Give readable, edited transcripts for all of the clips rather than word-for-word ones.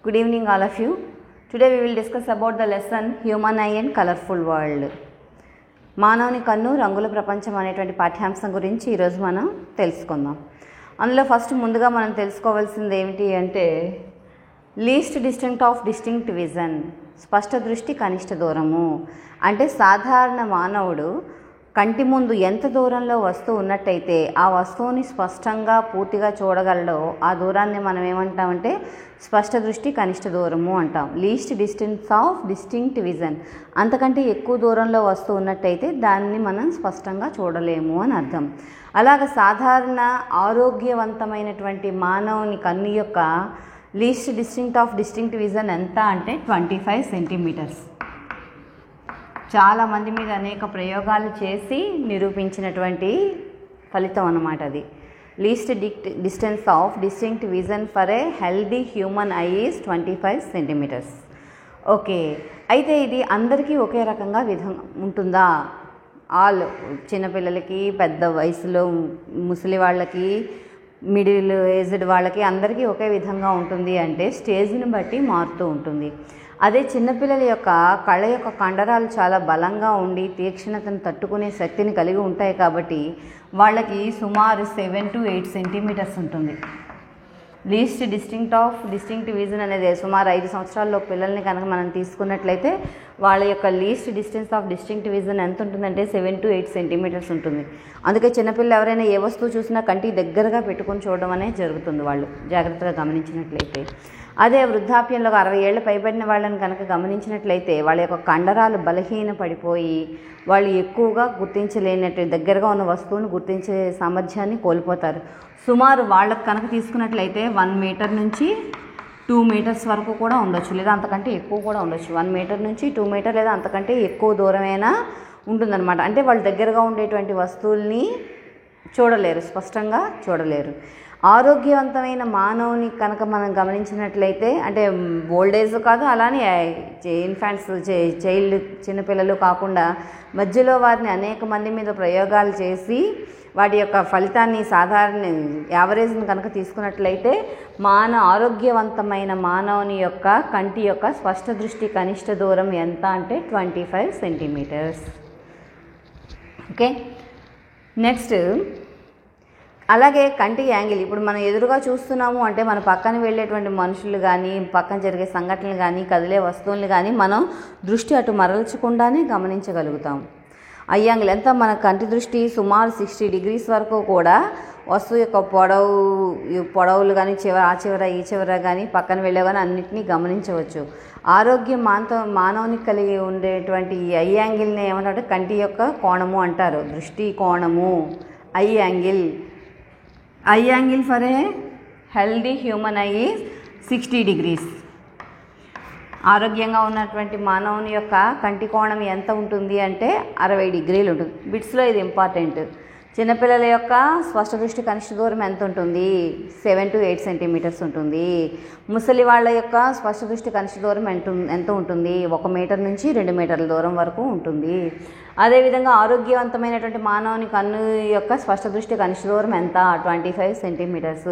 Good evening all of you. Today we will discuss about the lesson Human Eye and Colorful World. మానవుని కన్ను రంగుల ప్రపంచం అనేటువంటి పాఠ్యాంశం గురించి ఈరోజు మనం తెలుసుకుందాం. అందులో ఫస్ట్ ముందుగా మనం తెలుసుకోవాల్సింది ఏమిటి అంటే least distinct of distinct vision, స్పష్ట దృష్టి కనిష్ట దూరము. అంటే సాధారణ మానవుడు కంటి ముందు ఎంత దూరంలో వస్తువు ఉన్నట్టయితే ఆ వస్తువుని స్పష్టంగా పూర్తిగా చూడగలడో ఆ దూరాన్ని మనం ఏమంటామంటే స్పష్ట దృష్టి కనిష్ట దూరము అంటాం. Least distance of distinct vision, అంతకంటే ఎక్కువ దూరంలో వస్తువు ఉన్నట్టయితే దాన్ని మనం స్పష్టంగా చూడలేము అని అర్థం. అలాగ సాధారణ ఆరోగ్యవంతమైనటువంటి మానవుని కన్ను యొక్క least distinct of distinct vision ఎంత అంటే 25 సెంటీమీటర్స్. చాలామంది మీద అనేక ప్రయోగాలు చేసి నిరూపించినటువంటి ఫలితం అన్నమాట అది. Least distance of distinct vision for a healthy human eye is 25 centimetres. Okay, అయితే ఇది అందరికీ ఒకే రకంగా ఉంటుందా? ఆల్ చిన్నపిల్లలకి, పెద్ద వయసులో ముసలి వాళ్ళకి, మిడిల్ ఏజ్డ్ వాళ్ళకి అందరికీ ఒకే విధంగా ఉంటుంది అంటే స్టేజ్ని బట్టి మారుతూ ఉంటుంది. అదే చిన్నపిల్లల యొక్క కళ్ళ యొక్క కండరాలు చాలా బలంగా ఉండి తీక్షణతను తట్టుకునే శక్తిని కలిగి ఉంటాయి కాబట్టి వాళ్ళకి సుమారు 7 to 8 సెంటీమీటర్స్ ఉంటుంది. Least distinct of distinct vision అనేది సుమారు 5 సంవత్సరాల్లో పిల్లల్ని కనుక మనం తీసుకున్నట్లయితే వాళ్ళ యొక్క least distance of distinct vision ఎంత ఉంటుందంటే 7 to 8 సెంటీమీటర్స్ ఉంటుంది. అందుకే చిన్నపిల్లలు ఎవరైనా ఏ వస్తువు చూసినా కంటికి దగ్గరగా పెట్టుకొని చూడడం అనేది జరుగుతుంది వాళ్ళు జాగ్రత్తగా గమనించినట్లయితే. అదే వృద్ధాప్యంలో 60 ఏళ్ళు పైబడిన వాళ్ళని కనుక గమనించినట్లయితే వాళ్ళ యొక్క కండరాలు బలహీన పడిపోయి వాళ్ళు ఎక్కువగా గుర్తించలేనట్టు దగ్గరగా ఉన్న వస్తువును గుర్తించే సామర్థ్యాన్ని కోల్పోతారు. సుమారు వాళ్ళకి కనుక తీసుకున్నట్లయితే 1 మీటర్ నుంచి 2 మీటర్స్ వరకు కూడా ఉండొచ్చు, లేదా అంతకంటే ఎక్కువ కూడా ఉండొచ్చు. 1 మీటర్ నుంచి 2 మీటర్ లేదా అంతకంటే ఎక్కువ దూరమైనా ఉంటుందన్నమాట. అంటే వాళ్ళు దగ్గరగా ఉండేటువంటి వస్తువుల్ని చూడలేరు, స్పష్టంగా చూడలేరు. ఆరోగ్యవంతమైన మానవుని కనుక మనం గమనించినట్లయితే అంటే ఓల్డ్ ఏజ్ కాదు, అలానే ఇన్ఫాంట్స్ చైల్డ్ చిన్నపిల్లలు కాకుండా మధ్యలో వారిని అనేక మంది మీద ప్రయోగాలు చేసి వాటి యొక్క ఫలితాన్ని సాధారణ యావరేజ్ని కనుక తీసుకున్నట్లయితే ఆరోగ్యవంతమైన మానవుని యొక్క కంటి యొక్క స్పష్ట దృష్టి కనిష్ట దూరం ఎంత అంటే 25 సెంటీమీటర్స్. ఓకే, నెక్స్ట్ అలాగే కంటి యాంగిల్. ఇప్పుడు మనం ఎదురుగా చూస్తున్నాము అంటే మన పక్కన వెళ్ళేటువంటి మనుషులు కానీ, పక్కన జరిగే సంఘటనలు కానీ, కదిలే వస్తువులు కానీ మనం దృష్టి అటు మరల్చకుండానే గమనించగలుగుతాం. ఐ యాంగిల్ ఎంత? మన కంటి దృష్టి సుమారు 60 degrees వరకు కూడా వస్తువు యొక్క పొడవులు కానీ ఆ చివర ఈ చివర కానీ పక్కన వెళ్ళే కానీ అన్నింటినీ గమనించవచ్చు. ఆరోగ్యం మానవునికి కలిగి ఉండేటువంటి ఈ ఐ యాంగిల్ని ఏమంటారంటే కంటి యొక్క కోణము అంటారు. దృష్టి కోణము eye angle. Eye angle for a healthy human eye is 60 degrees. ఆరోగ్యంగా ఉన్నటువంటి మానవుని యొక్క కంటి కోణం ఎంత ఉంటుంది అంటే 60 degrees ఉంటుంది. బిట్స్లో ఇది ఇంపార్టెంట్. చిన్నపిల్లల యొక్క స్పష్ట దృష్టి కనిష్ట దూరం ఎంత ఉంటుంది? 7 to 8 సెంటీమీటర్స్ ఉంటుంది. ముసలి వాళ్ళ యొక్క స్పష్ట దృష్టి కనిష్ట దూరం ఎంత ఉంటుంది? 1 మీటర్ నుంచి 2 మీటర్ల దూరం వరకు ఉంటుంది. అదేవిధంగా ఆరోగ్యవంతమైనటువంటి మానవుని కన్ను యొక్క స్పష్ట దృష్టి కనిష్ట దూరం ఎంత? 25 సెంటీమీటర్స్.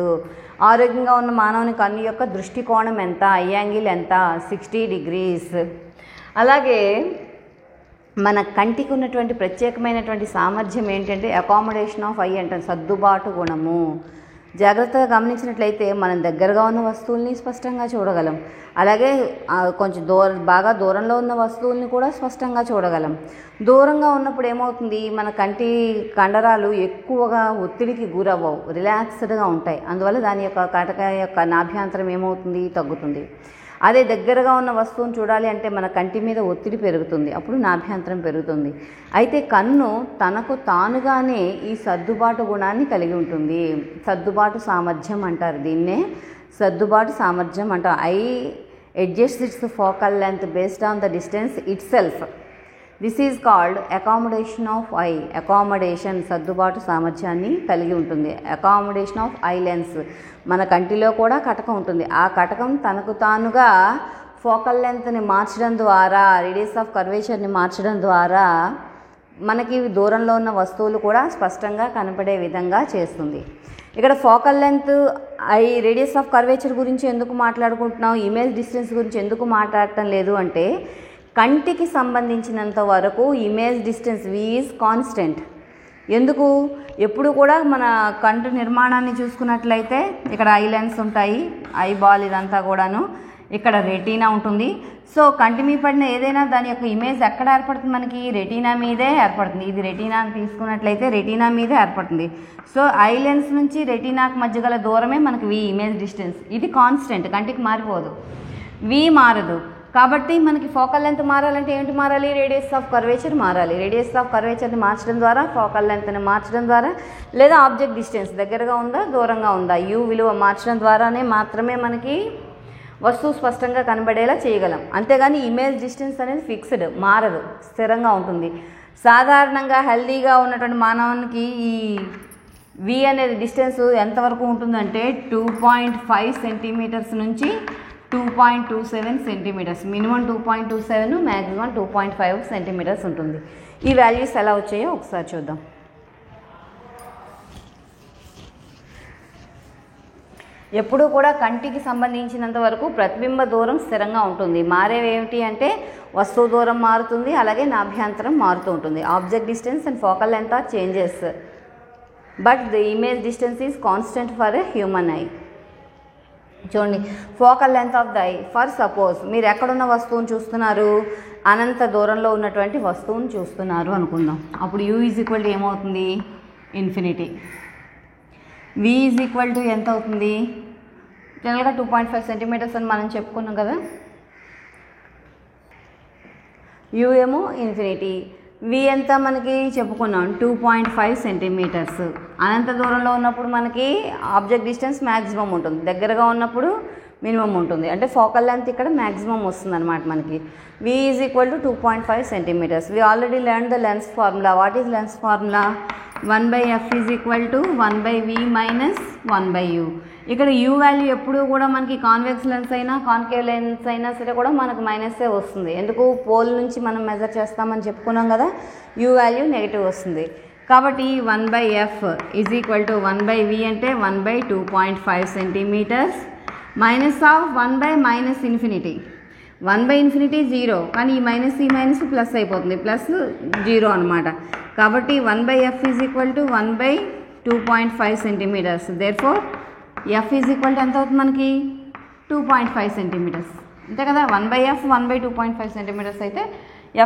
ఆరోగ్యంగా ఉన్న మానవుని కన్ను యొక్క దృష్టి కోణం ఎంత? ఐ యాంగిల్ ఎంత? 60 degrees. అలాగే మన కంటికి ఉన్నటువంటి ప్రత్యేకమైనటువంటి సామర్థ్యం ఏంటంటే అకామిడేషన్ ఆఫ్ ఐ అంటాం, సర్దుబాటు గుణము. జాగ్రత్తగా గమనించినట్లయితే మనం దగ్గరగా ఉన్న వస్తువుల్ని స్పష్టంగా చూడగలం, అలాగే కొంచెం బాగా దూరంలో ఉన్న వస్తువుల్ని కూడా స్పష్టంగా చూడగలం. దూరంగా ఉన్నప్పుడు ఏమవుతుంది? మన కంటి కండరాలు ఎక్కువగా ఒత్తిడికి గురవ్వవు, రిలాక్స్డ్గా ఉంటాయి. అందువల్ల దాని యొక్క కటక యొక్క నాభ్యంతరం ఏమవుతుంది? తగ్గుతుంది. అదే దగ్గరగా ఉన్న వస్తువును చూడాలి అంటే మన కంటి మీద ఒత్తిడి పెరుగుతుంది, అప్పుడు నాభ్యంతరం పెరుగుతుంది. అయితే కన్ను తనకు తానుగానే ఈ సర్దుబాటు గుణాన్ని కలిగి ఉంటుంది. సర్దుబాటు సామర్థ్యం అంటారు దీన్నే, సర్దుబాటు సామర్థ్యం అంటారు. I adjust it's focal length based on the distance it self. This is called accommodation of I. Accommodation సర్దుబాటు సామర్థ్యాన్ని కలిగి ఉంటుంది. Accommodation of eye lens. మన కంటిలో కూడా కటకం ఉంటుంది. ఆ కటకం తనకు తానుగా ఫోకల్ లెంత్ని మార్చడం ద్వారా, రేడియస్ ఆఫ్ కర్వేచర్ని మార్చడం ద్వారా మనకి దూరంలో ఉన్న వస్తువులు కూడా స్పష్టంగా కనపడే విధంగా చేస్తుంది. ఇక్కడ focal length radius of curvature గురించి ఎందుకు మాట్లాడుకుంటున్నాం, ఇమేజ్ డిస్టెన్స్ గురించి ఎందుకు మాట్లాడటం లేదు అంటే కంటికి సంబంధించినంత వరకు image distance v is constant. ఎందుకు, ఎప్పుడు కూడా మన కంటి నిర్మాణాన్ని చూసుకున్నట్లయితే ఇక్కడ ఐ లెన్స్ ఉంటాయి, ఐ బాల్ ఇదంతా కూడాను, ఇక్కడ రెటీనా ఉంటుంది. సో కంటి మీద పడిన ఏదైనా దాని యొక్క ఇమేజ్ ఎక్కడ ఏర్పడుతుంది, మనకి రెటీనా మీదే ఏర్పడుతుంది. ఇది రెటీనా అని తీసుకున్నట్లయితే రెటీనా మీదే ఏర్పడుతుంది. సో ఐ లెన్స్ నుంచి రెటీనాకు మధ్య గల దూరమే మనకి v ఇమేజ్ డిస్టెన్స్. ఇది కాన్స్టెంట్, కంటికి మారిపోదు, v మారదు. కాబట్టి మనకి ఫోకల్ లెంత్ మారాలంటే ఏంటి మారాలి, రేడియస్ ఆఫ్ కర్వేచర్ మారాలి. రేడియస్ ఆఫ్ కర్వేచర్ని మార్చడం ద్వారా, ఫోకల్ లెంత్ని మార్చడం ద్వారా, లేదా ఆబ్జెక్ట్ డిస్టెన్స్ దగ్గరగా ఉందా దూరంగా ఉందా u విలువ మార్చడం ద్వారానే మాత్రమే మనకి వస్తువు స్పష్టంగా కనబడేలా చేయగలం. అంతేగాని ఇమేజ్ డిస్టెన్స్ అనేది ఫిక్స్డ్, మారదు, స్థిరంగా ఉంటుంది. సాధారణంగా హెల్దీగా ఉన్నటువంటి మానవునికి ఈ v అనేది డిస్టెన్స్ ఎంతవరకు ఉంటుందంటే 2.5 సెంటీమీటర్స్ నుంచి 2.27 సెంటీమీటర్స్. మినిమం 2.27, మ్యాక్సిమం 2.5 సెంటీమీటర్స్ ఉంటుంది. ఈ వాల్యూస్ ఎలా వచ్చాయో ఒకసారి చూద్దాం. ఎప్పుడూ కూడా కంటికి సంబంధించినంత వరకు ప్రతిబింబ దూరం స్థిరంగా ఉంటుంది. మారేవి ఏమిటి అంటే వస్తువు దూరం మారుతుంది, అలాగే నాభ్యంతరం మారుతూ ఉంటుంది. Object distance and focal length are changes, but the image distance is constant for a human eye. చూడండి, focal length of the eye. For suppose మీరు ఎక్కడున్న వస్తువును చూస్తున్నారు, అనంత దూరంలో ఉన్నటువంటి వస్తువును చూస్తున్నారు అనుకుందాం. అప్పుడు u ఈజ్ ఈక్వల్ టు ఏమవుతుంది, infinity. v is equal to ఎంత అవుతుంది, జనరల్గా 2.5 సెంటీమీటర్స్ అని మనం చెప్పుకున్నాం కదా. u ఏమో ఇన్ఫినిటీ, v ఎంత మనకి చెప్పుకున్నాం 2.5 సెంటీమీటర్స్. అనంత దూరంలో ఉన్నప్పుడు మనకి ఆబ్జెక్ట్ డిస్టెన్స్ మ్యాక్సిమం ఉంటుంది, దగ్గరగా ఉన్నప్పుడు మినిమం ఉంటుంది. అంటే ఫోకల్ లెంత్ ఇక్కడ మ్యాక్సిమం వస్తుంది అనమాట మనకి. v is equal to 2.5 centimetres. We already learn the lens formula. What is lens formula, 1/f is equal to 1/v minus 1/u. ఇక్కడ u వాల్యూ ఎప్పుడు కూడా మనకి కాన్వెక్స్ లెన్స్ అయినా కాన్కేవ్ లెన్స్ అయినా సరే కూడా మనకు మైనస్సే వస్తుంది. ఎందుకు, పోల్ నుంచి మనం మెజర్ చేస్తామని చెప్పుకున్నాం కదా, u వాల్యూ నెగిటివ్ వస్తుంది. కాబట్టి 1/f is equal to 1/v అంటే 1/2.5 సెంటీమీటర్స్ మైనస్ ఆఫ్ 1/- ఇన్ఫినిటీ. 1/∞ 0, కానీ ఈ మైనస్ ప్లస్ అయిపోతుంది, ప్లస్ 0 అనమాట. కాబట్టి 1/f is equal to 1/2.5 centimetres. Therefore f is equal to ఎంత అవుతుంది మనకి, 2.5 సెంటీమీటర్స్. అంతే కదా, 1/f 1/2.5 సెంటీమీటర్స్ అయితే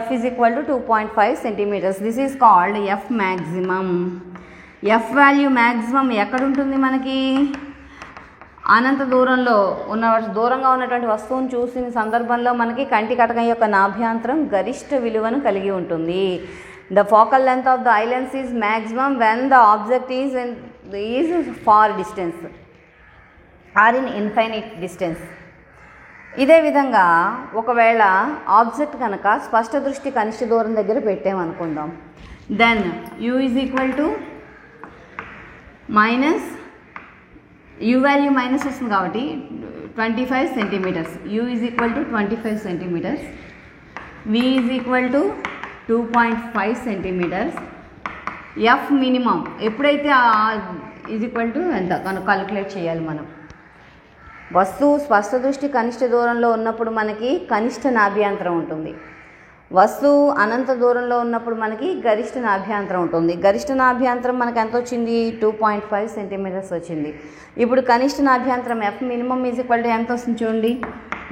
f is equal to 2.5 centimetres. This is called f maximum. f value maximum ఎక్కడ ఉంటుంది మనకి, అనంత దూరంలో దూరంగా ఉన్నటువంటి వస్తువును చూసిన సందర్భంలో మనకి కంటి కటకం యొక్క నాభ్యంతరం గరిష్ట విలువను కలిగి ఉంటుంది. The focal length of the eye lens is maximum when the object is far distance or in infinite distance. ఇదే విధంగా ఒకవేళ ఆబ్జెక్ట్ కనుక స్పష్ట దృష్టి కనిష్ట దూరం దగ్గర పెట్టామనుకుందాం, then u is equal to minus, u value minus వస్తుంది కాబట్టి 25 centimetres. u is equal to 25 centimetres. v is equal to 2.5 centimetres. f minimum ఎప్పుడైతే ఈజ్ ఈక్వల్ టు ఎంత క్యాలిక్యులేట్ చేయాలి మనం. వస్తువు స్పష్ట దృష్టి కనిష్ట దూరంలో ఉన్నప్పుడు మనకి కనిష్ట నాభ్యంతరం ఉంటుంది, వస్తువు అనంత దూరంలో ఉన్నప్పుడు మనకి గరిష్ట నాభ్యంతరం ఉంటుంది. గరిష్ట నాభ్యంతరం మనకి ఎంత వచ్చింది, 2.5 సెంటీమీటర్స్ వచ్చింది. ఇప్పుడు కనిష్ట నాభ్యంతరం f minimum is equal to ఎంత వస్తుంది చూడండి,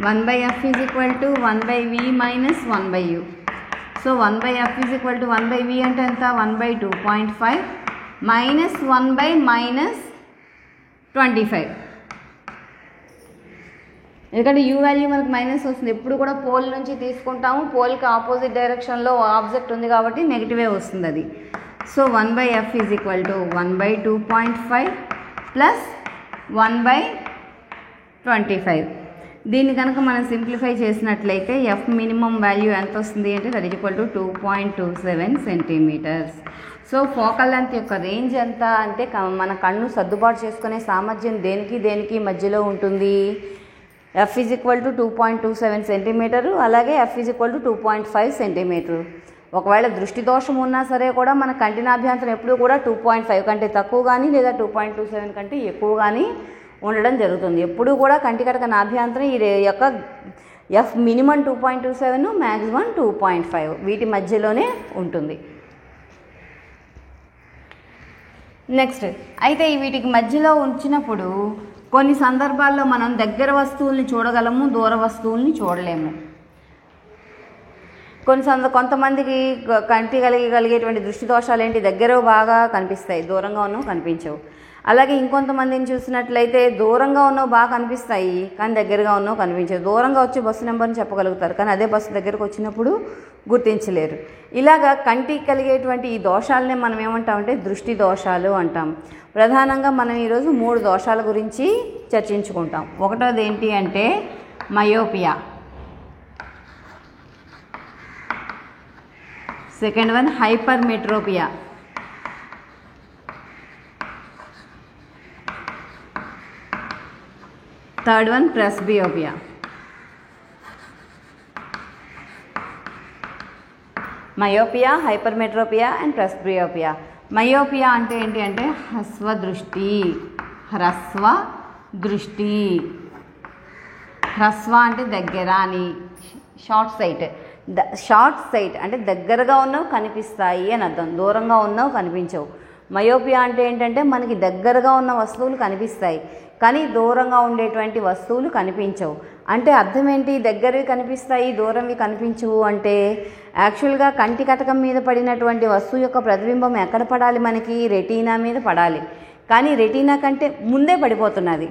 1/f is equal to 1/v minus 1/u. So 1/f is equal to 1/v అంటే ఎంత, 1/2.5 మైనస్ 1/-25. ఎందుకంటే u వాల్యూ మనకు మైనస్ వస్తుంది. ఎప్పుడు కూడా పోల్ నుంచి తీసుకుంటాము, పోల్కి ఆపోజిట్ డైరెక్షన్లో ఆబ్జెక్ట్ ఉంది కాబట్టి నెగిటివే వస్తుంది అది. So 1/f is equal to 1/2.5 plus 1/25. దీన్ని కనుక మనం సింప్లిఫై చేసినట్లయితే f మినిమం వాల్యూ ఎంత వస్తుంది అంటే that is equal to 2.27 centimetres. So focal length యొక్క రేంజ్ ఎంత అంటే మన కన్ను సర్దుబాటు చేసుకునే సామర్థ్యం దేనికి మధ్యలో ఉంటుంది. f is equal to 2.27 centimetre, అలాగే f is equal to 2.5 centimetre. ఒకవేళ దృష్టి దోషం ఉన్నా సరే కూడా మన కంటినాభ్యంతరం ఎప్పుడు కూడా 2.5 కంటే తక్కువ కానీ లేదా 2.27 కంటే ఎక్కువ కానీ ఉండడం జరుగుతుంది. ఎప్పుడు కూడా కంటి కటక నాభ్యంతరం ఈ యొక్క ఎఫ్ మినిమం 2.27 మ్యాక్సిమం 2.5 వీటి మధ్యలోనే ఉంటుంది. నెక్స్ట్ అయితే వీటికి మధ్యలో ఉంచినప్పుడు కొన్ని సందర్భాల్లో మనం దగ్గర వస్తువుల్ని చూడగలము, దూర వస్తువుల్ని చూడలేము. కొంతమందికి కంటి కలిగేటువంటి దృష్టి దోషాలు ఏంటి, దగ్గర బాగా కనిపిస్తాయి, దూరంగా ఉన్నవి కనిపించవు. అలాగే ఇంకొంతమందిని చూసినట్లయితే దూరంగా ఉన్నవి బాగా కనిపిస్తాయి కానీ దగ్గరగా ఉన్నవి కనిపించవు. దూరంగా వచ్చి బస్సు నెంబర్ని చెప్పగలుగుతారు కానీ అదే బస్సు దగ్గరకు వచ్చినప్పుడు గుర్తించలేరు. ఇలాగా కంటికి కలిగేటువంటి ఈ దోషాలనే మనం ఏమంటామంటే దృష్టి దోషాలు అంటాం. ప్రధానంగా మనం ఈరోజు 3 దోషాల గురించి చర్చించుకుంటాం. ఒకటోది ఏంటి అంటే myopia, second one hypermetropia, third one presbyopia. Myopia, hypermetropia and presbyopia. Myopia అంటే ఏంటి అంటే హ్రస్వ దృష్టి. హ్రస్వ అంటే దగ్గర అని, షార్ట్ సైట్ అంటే దగ్గరగా ఉన్నవి కనిపిస్తాయి అని అర్థం, దూరంగా ఉన్నవి కనిపించవు. మయోపియా అంటే ఏంటంటే మనకి దగ్గరగా ఉన్న వస్తువులు కనిపిస్తాయి కానీ దూరంగా ఉండేటువంటి వస్తువులు కనిపించవు. అంటే అర్థం ఏంటి, దగ్గరవి కనిపిస్తాయి దూరంవి కనిపించవు అంటే యాక్చువల్గా కంటి కటకం మీద పడినటువంటి వస్తువు యొక్క ప్రతిబింబం ఎక్కడ పడాలి, మనకి రెటీనా మీద పడాలి. కానీ రెటీనా కంటే ముందే పడిపోతున్నది,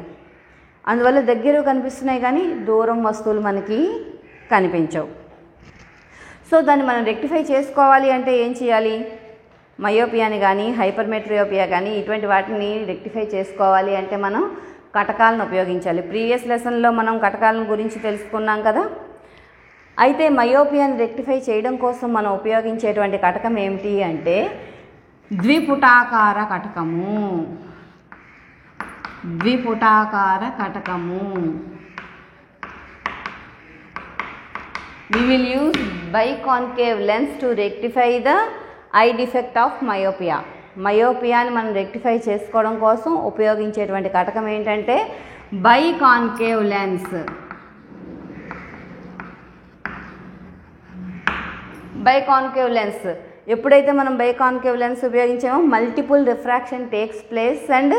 అందువల్ల దగ్గరవి కనిపిస్తున్నాయి కానీ దూరం వస్తువులు మనకి కనిపించవు. సో దాన్ని మనం రెక్టిఫై చేసుకోవాలి అంటే ఏం చేయాలి, మయోపియాని కానీ హైపర్మెట్రోపియా కానీ ఇటువంటి వాటిని రెక్టిఫై చేసుకోవాలి అంటే మనం కటకాలను ఉపయోగించాలి. ప్రీవియస్ లెసన్లో మనం కటకాలను గురించి తెలుసుకున్నాం కదా. అయితే మయోపియాని రెక్టిఫై చేయడం కోసం మనం ఉపయోగించేటువంటి కటకం ఏమిటి అంటే ద్విపుటాకార కటకము. We will use biconcave lens to rectify the eye defect of myopia. మయోపియాని మనం రెక్టిఫై చేసుకోవడం కోసం ఉపయోగించేటువంటి కటకం ఏంటంటే బైకాన్కేవ్ లెన్స్. ఎప్పుడైతే మనం బైకాన్కేవ్ లెన్స్ ఉపయోగించామో multiple refraction takes place and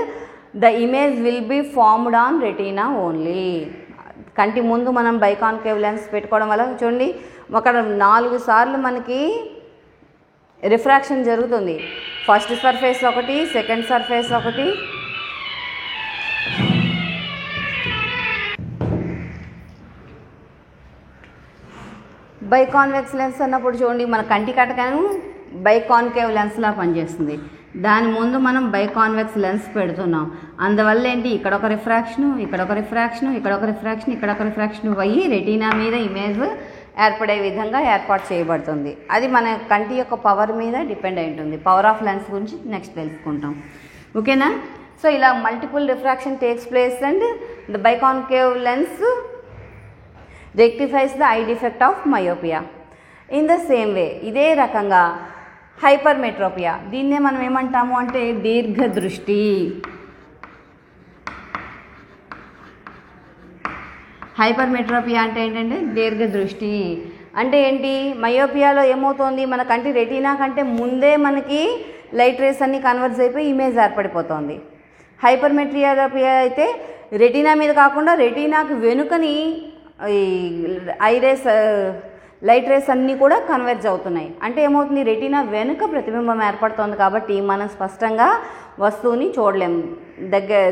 the image will be formed on retina only. కంటి ముందు మనం బైకాన్కేవ్ లెన్స్ పెట్టుకోవడం వల్ల చూడండి అక్కడ 4 సార్లు మనకి రిఫ్రాక్షన్ జరుగుతుంది. ఫస్ట్ సర్ఫేస్ ఒకటి, సెకండ్ సర్ఫేస్ ఒకటి, బైకాన్వెక్స్ లెన్స్ అన్నప్పుడు చూడండి మన కంటి కటకను బైకాన్కేవ్ లెన్స్లా పనిచేస్తుంది. దాని ముందు మనం బైకాన్వెక్స్ లెన్స్ పెడుతున్నాం. అందువల్ల ఏంటి ఇక్కడ ఒక రిఫ్రాక్షన్, ఇక్కడ ఒక రిఫ్రాక్షన్ అయ్యి రెటీనా మీద ఇమేజ్ ఏర్పడే విధంగా ఏర్పాటు చేయబడుతుంది. అది మన కంటి యొక్క పవర్ మీద డిపెండ్ అయి ఉంటుంది. పవర్ ఆఫ్ లెన్స్ గురించి నెక్స్ట్ తెలుసుకుంటాం, ఓకేనా. సో ఇలా multiple refraction takes place and the biconcave lens rectifies the eye defect of myopia. In the same way ఇదే రకంగా హైపర్మెట్రోపియా, దీన్నే మనం ఏమంటాము అంటే దీర్ఘదృష్టి. హైపర్మెట్రోపియా అంటే ఏంటంటే దీర్ఘదృష్టి. అంటే ఏంటి, మయోపియాలో ఏమవుతోంది, మన కంటి రెటీనా కంటే ముందే మనకి లైట్ రేస్ అన్ని కన్వర్జ్ అయిపోయి ఇమేజ్ ఏర్పడిపోతుంది. హైపర్మెట్రోపియా అయితే రెటీనా మీద కాకుండా రెటీనాకు వెనుకని ఈ లైట్ రేస్ అన్నీ కూడా కన్వర్జ్ అవుతున్నాయి. అంటే ఏమవుతుంది, రెటీనా వెనుక ప్రతిబింబం ఏర్పడుతుంది కాబట్టి మనం స్పష్టంగా వస్తువుని చూడలేం,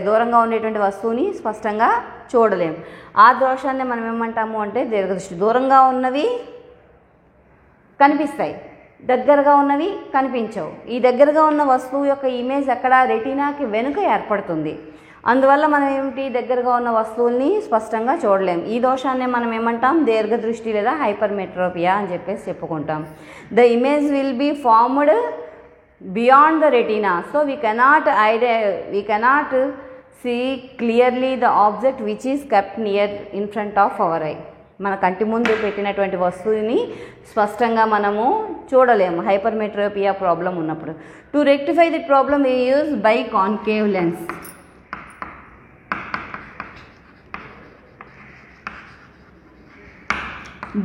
దూరంగా ఉండేటువంటి వస్తువుని స్పష్టంగా చూడలేం. ఆ దోషాన్ని మనం ఏమంటాము అంటే దీర్ఘదృష్టి. దూరంగా ఉన్నవి కనిపిస్తాయి, దగ్గరగా ఉన్నవి కనిపించవు. ఈ దగ్గరగా ఉన్న వస్తువు యొక్క ఇమేజ్ ఎక్కడ, రెటీనాకి వెనుక ఏర్పడుతుంది. అందువల్ల మనం ఏమిటి, దగ్గరగా ఉన్న వస్తువుల్ని స్పష్టంగా చూడలేం. ఈ దోషాన్ని మనం ఏమంటాం, దీర్ఘదృష్టి లేదా హైపర్మెట్రోపియా అని చెప్పేసి చెప్పుకుంటాం. The image will be formed beyond the retina, so we cannot see clearly the object which is kept near in front of our eye. మన కంటి ముందు పెట్టినటువంటి వస్తువుని స్పష్టంగా మనము చూడలేము హైపర్మెట్రోపియా ప్రాబ్లం ఉన్నప్పుడు. To rectify the problem we use biconcave lens.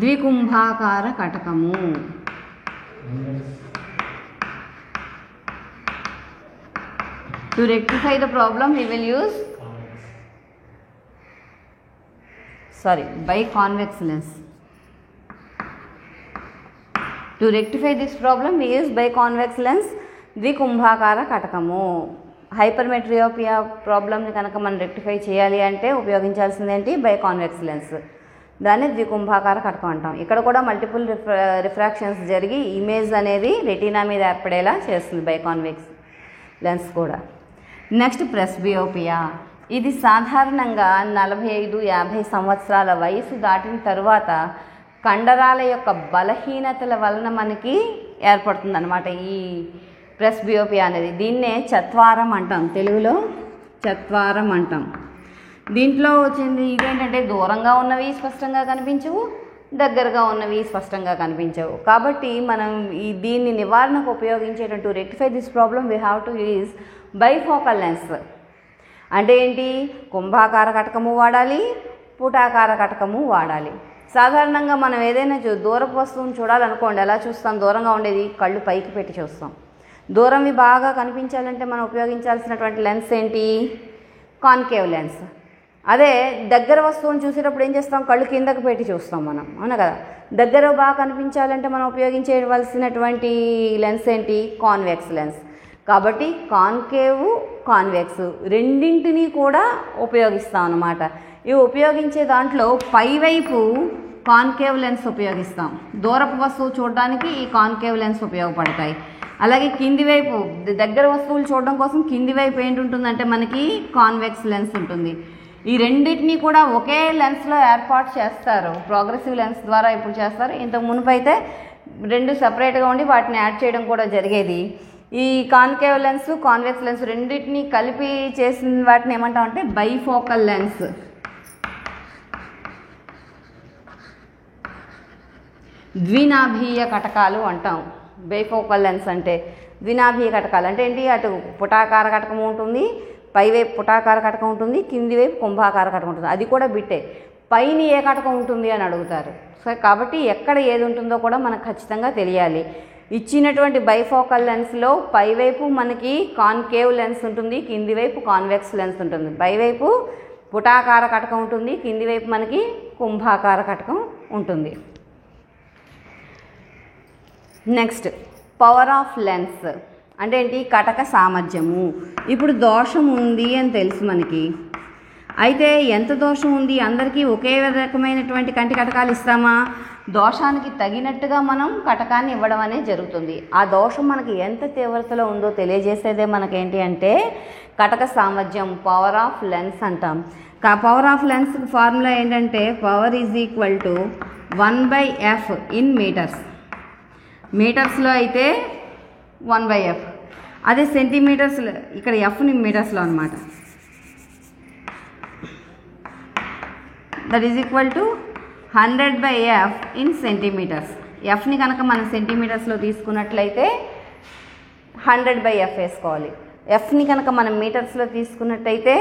ద్వికుంభాకార కటకము. To rectify the problem we will use biconvex lens. To rectify this problem we use biconvex lens. ద్వికుంభాకార కటకము. హైపర్మెట్రియోపియా ప్రాబ్లమ్ని కనుక మనం రెక్టిఫై చేయాలి అంటే ఉపయోగించాల్సింది ఏంటి? Biconvex lens. దాన్ని ద్వికుంభాకార కటకం అంటాం. ఇక్కడ కూడా మల్టిపుల్ రిఫ్రాక్షన్స్ జరిగి ఇమేజ్ అనేది రెటీనా మీద ఏర్పడేలా చేస్తుంది బైకాన్వెక్స్ లెన్స్ కూడా. Next presbyopia. ఇది సాధారణంగా 45-50 సంవత్సరాల వయసు దాటిన తరువాత కండరాల యొక్క బలహీనతల వలన మనకి ఏర్పడుతుంది అన్నమాట ఈ ప్రెస్బియోపియా అనేది. దీన్నే చత్వారం అంటాం, తెలుగులో చత్వారం అంటాం. దీంట్లో వచ్చింది ఇదేంటంటే దూరంగా ఉన్నవి స్పష్టంగా కనిపించవు, దగ్గరగా ఉన్నవి స్పష్టంగా కనిపించవు. కాబట్టి మనం దీన్ని నివారణకు ఉపయోగించేటట్టు rectify this problem we have to use bifocal lens. అంటే ఏంటి? కుంభాకార కటకము వాడాలి, పుటాకార కటకము వాడాలి. సాధారణంగా మనం ఏదైనా దూరపు వస్తువుని చూడాలనుకోండి, ఎలా చూస్తాం? దూరంగా ఉండేది కళ్ళు పైకి పెట్టి చూస్తాం. దూరంవి బాగా కనిపించాలంటే మనం ఉపయోగించాల్సినటువంటి లెన్స్ ఏంటి? Concave lens. అదే దగ్గర వస్తువుని చూసేటప్పుడు ఏం చేస్తాం? కళ్ళు కిందకు పెట్టి చూస్తాం మనం, అవునా కదా? దగ్గర బాగా కనిపించాలంటే మనం ఉపయోగించవలసినటువంటి లెన్స్ ఏంటి? Convex lens. కాబట్టి కాన్కేవ్, కాన్వెక్స్ రెండింటినీ కూడా ఉపయోగిస్తాం అన్నమాట. ఇవి ఉపయోగించే దాంట్లో పైవైపు కాన్కేవ్ లెన్స్ ఉపయోగిస్తాం. దూరపు వస్తువు చూడడానికి ఈ కాన్కేవ్ లెన్స్ ఉపయోగపడతాయి. అలాగే కింది వైపు దగ్గర వస్తువులు చూడడం కోసం కింది వైపు ఏంటి ఉంటుందంటే మనకి కాన్వెక్స్ లెన్స్ ఉంటుంది. ఈ రెండింటినీ కూడా ఒకే లెన్స్లో ఏర్పాటు చేస్తారు. ప్రోగ్రెసివ్ లెన్స్ ద్వారా ఇప్పుడు చేస్తారు. ఇంతకు మునుపు అయితే రెండు సపరేట్గా ఉండి వాటిని యాడ్ చేయడం కూడా జరిగేది. ఈ కాన్కేవ్ లెన్స్, కాన్వెక్స్ లెన్స్ రెండింటినీ కలిపి చేసిన వాటిని ఏమంటాం అంటే బైఫోకల్ లెన్స్. ద్వినాభీయ కటకాలు అంటాం. బైఫోకల్ లెన్స్ అంటే ద్వినాభీయ కటకాలు అంటే ఏంటి? అటు పుటాకార కటకం ఉంటుంది, పైవైపు పుటాకార కటకం ఉంటుంది, కింది వైపు కుంభాకార కటకం ఉంటుంది. అది కూడా బిట్టే. పైన ఏ కటకం ఉంటుంది అని అడుగుతారు. సో కాబట్టి ఎక్కడ ఏది ఉంటుందో కూడా మనకు ఖచ్చితంగా తెలియాలి. ఇచ్చినటువంటి బైఫోకల్ లెన్స్లో పైవైపు మనకి కాన్కేవ్ లెన్స్ ఉంటుంది, కింది వైపు కాన్వెక్స్ లెన్స్ ఉంటుంది. పైవైపు పుటాకార కటకం ఉంటుంది, కింది వైపు మనకి కుంభాకార కటకం ఉంటుంది. నెక్స్ట్ పవర్ ఆఫ్ లెన్స్ అంటే ఏంటి? కటక సామర్థ్యము. ఇప్పుడు దోషం ఉంది అని తెలుసు మనకి. అయితే ఎంత దోషం ఉంది? అందరికీ ఒకే రకమైనటువంటి కంటి కటకాలు ఇస్తామా? దోషానికి తగినట్టుగా మనం కటకాన్ని ఇవ్వడం అనేది జరుగుతుంది. ఆ దోషం మనకి ఎంత తీవ్రతలో ఉందో తెలియజేసేదే మనకేంటి అంటే కటక సామర్థ్యం, పవర్ ఆఫ్ లెన్స్ అంటాం. పవర్ ఆఫ్ లెన్స్ ఫార్ములా ఏంటంటే power is equal to 1/f in metres. మీటర్స్లో అయితే 1/f, అదే సెంటీమీటర్స్లో ఇక్కడ ఎఫ్ని మీటర్స్లో అనమాట. That is equal to 100/f in centimetres. ఎఫ్ని కనుక మనం సెంటీమీటర్స్లో తీసుకున్నట్లయితే 100/f వేసుకోవాలి. ఎఫ్ని కనుక మనం మీటర్స్లో తీసుకున్నట్టయితే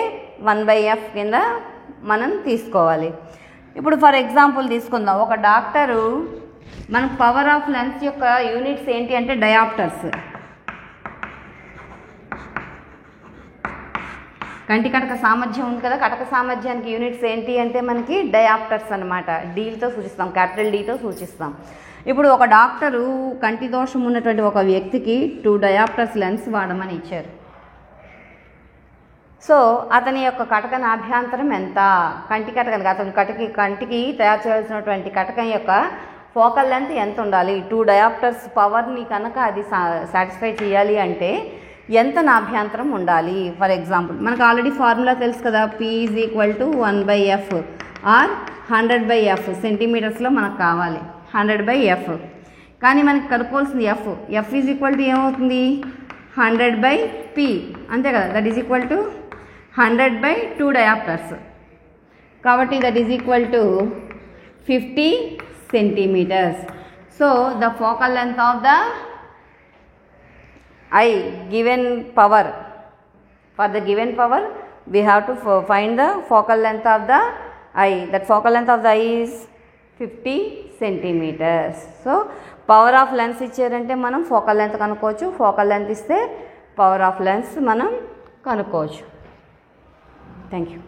1/f కింద మనం తీసుకోవాలి. ఇప్పుడు ఫర్ ఎగ్జాంపుల్ తీసుకుందాం. ఒక డాక్టరు మన పవర్ ఆఫ్ లెన్స్ యొక్క యూనిట్స్ ఏంటి అంటే డయాప్టర్స్. కంటి కటక సామర్థ్యం ఉంది కదా, కటక సామర్థ్యానికి యూనిట్స్ ఏంటి అంటే మనకి డయాప్టర్స్ అనమాట. డీతో సూచిస్తాం, క్యాపిటల్ డీతో సూచిస్తాం. ఇప్పుడు ఒక డాక్టరు కంటి దోషం ఉన్నటువంటి ఒక వ్యక్తికి 2 డయాప్టర్స్ లెన్స్ వాడమని ఇచ్చారు. సో అతని యొక్క కటక నాభ్యంతరం ఎంత? కంటి కటకానికి అతని కంటికి తయారు చేయాల్సినటువంటి కటకం యొక్క ఫోకల్ లెంత్ ఎంత ఉండాలి? 2 డయాప్టర్స్ పవర్ని కనుక అది సాటిస్ఫై చేయాలి అంటే ఎంత నాభ్యంతరం ఉండాలి? ఫర్ ఎగ్జాంపుల్ మనకు ఆల్రెడీ ఫార్ములా తెలుసు కదా, P is equal to 1/f or 100/f. సెంటీమీటర్స్లో మనకు కావాలి 100/f. కానీ మనకి కనుక్కోవాల్సింది ఎఫ్ ఈజ్ ఈక్వల్ టు ఏమవుతుంది? 100/p అంతే కదా. That is equal to 100/2 dioptres. కాబట్టి that is equal to 50 centimeters. So the focal length of the eye given power, for the given power we have to find the focal length of the eye. That focal length of the eye is 50 centimeters. So power of lens ఇచ్చారంటే మనం focal length కనుక్కోవచ్చు, focal length ఇస్తే power of lens మనం కనుక్కోవచ్చు. Thank you.